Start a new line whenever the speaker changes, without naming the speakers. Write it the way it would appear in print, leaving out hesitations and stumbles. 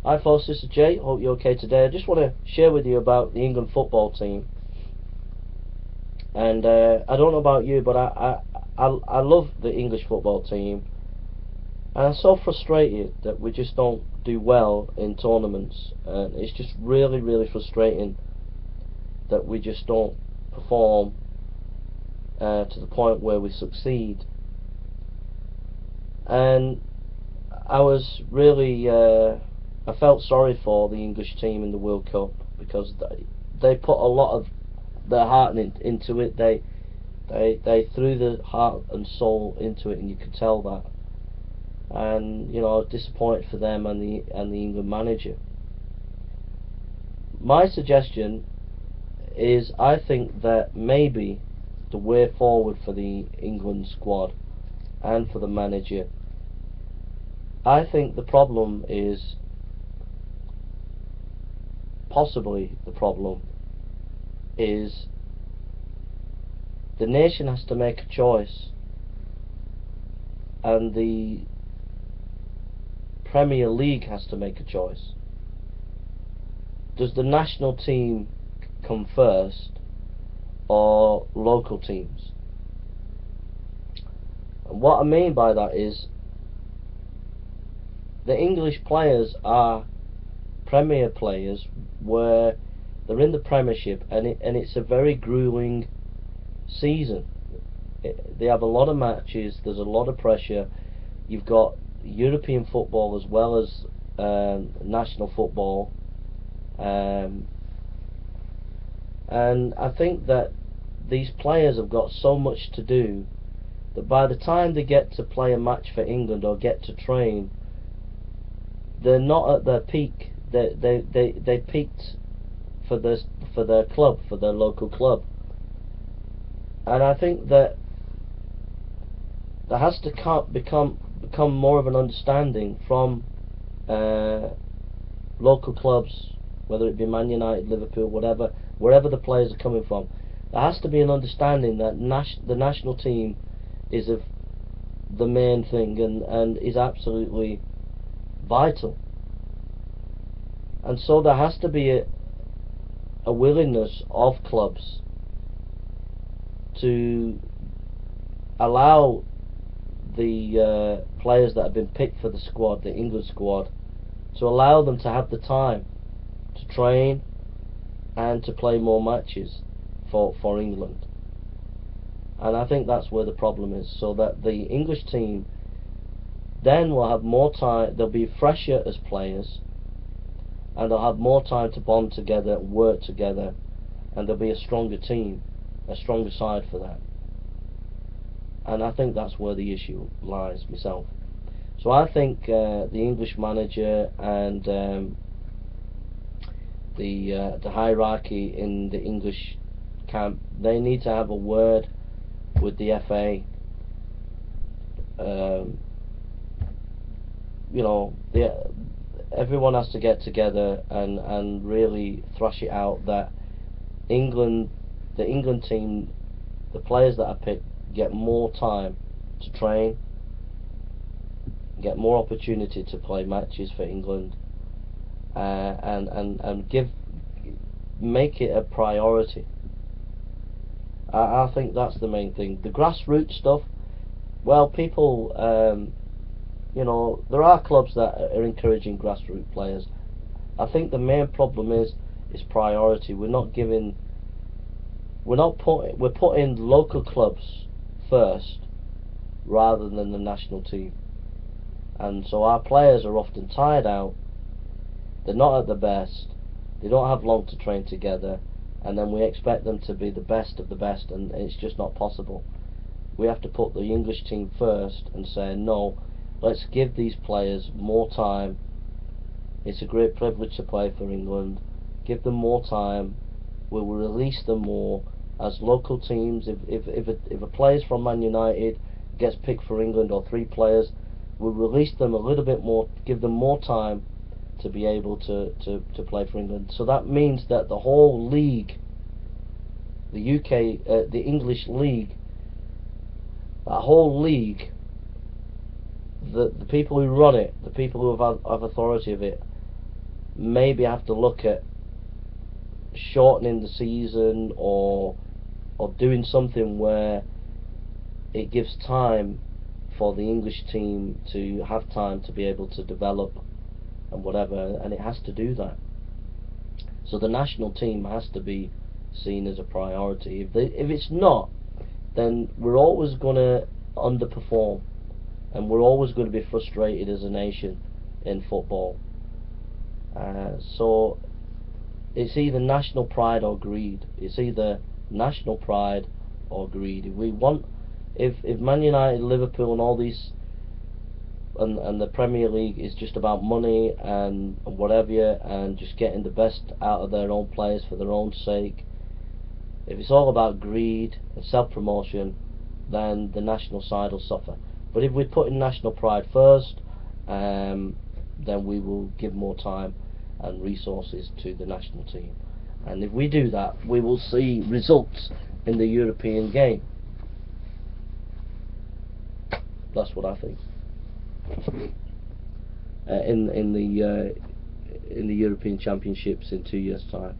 Hi folks, this is Jay. Hope you're okay today. I just want to share with you about the England football team. And I don't know about you, but I love the English football team. And I'm so frustrated that we just don't do well in tournaments. And it's just really, really frustrating that we just don't perform to the point where we succeed. And I was really I felt sorry for the English team in the World Cup because they put a lot of their heart into it. They threw the heart and soul into it, and you could tell that. And you know, I was disappointed for them and the England manager. My suggestion is, I think that maybe the way forward for the England squad and for the manager, I think the problem is, possibly the problem is, the nation has to make a choice, and the Premier League has to make a choice. Does the national team come first, or local teams? And what I mean by that is, the English players are Premier players where they're in the Premiership, and it's a very grueling season. They have a lot of matches, there's a lot of pressure. You've got European football as well as national football, and I think that these players have got so much to do that by the time they get to play a match for England or get to train, they're not at their peak. They peaked for their club, for their local club. And I think that there has to become more of an understanding from local clubs, whether it be Man United, Liverpool, whatever, wherever the players are coming from. There has to be an understanding that the national team is the main thing, and is absolutely vital. And so there has to be a willingness of clubs to allow the players that have been picked for the squad, the England squad, to allow them to have the time to train and to play more matches for England. And I think that's where the problem is, so that the English team then will have more time, they'll be fresher as players, and they'll have more time to bond together and work together, and there'll be a stronger team, a stronger side for that. And I think that's where the issue lies myself. So I think the English manager and the hierarchy in the English camp, they need to have a word with the FA. You know, everyone has to get together and really thrash it out that the England team, the players that are picked, get more time to train, get more opportunity to play matches for England, and make it a priority. I think that's the main thing. The grassroots stuff, well, people, you know, there are clubs that are encouraging grassroots players. I think the main problem is priority. We're putting local clubs first rather than the national team, and so our players are often tired out, they're not at the best, they don't have long to train together, and then we expect them to be the best of the best, and it's just not possible. We have to put the English team first and say, no, let's give these players more time. It's a great privilege to play for England. Give them more time. We will release them more as local teams. If a player from Man United gets picked for England, or 3 players, we'll release them a little bit more, give them more time to be able to play for England. So that means that the whole league, the UK, the English league, that whole league, the people who run it, the people who have authority of it, maybe have to look at shortening the season, or doing something where it gives time for the English team to have time to be able to develop and whatever, and it has to do that. So the national team has to be seen as a priority. If it's not, then we're always going to underperform, and we're always going to be frustrated as a nation in football. So it's either national pride or greed. It's either national pride or greed. If Man United, Liverpool, and all these, and the Premier League is just about money and whatever, and just getting the best out of their own players for their own sake, if it's all about greed and self-promotion, then the national side will suffer. But if we put in national pride first, then we will give more time and resources to the national team. And if we do that, we will see results in the European game. That's what I think. In the European Championships in 2 years' time.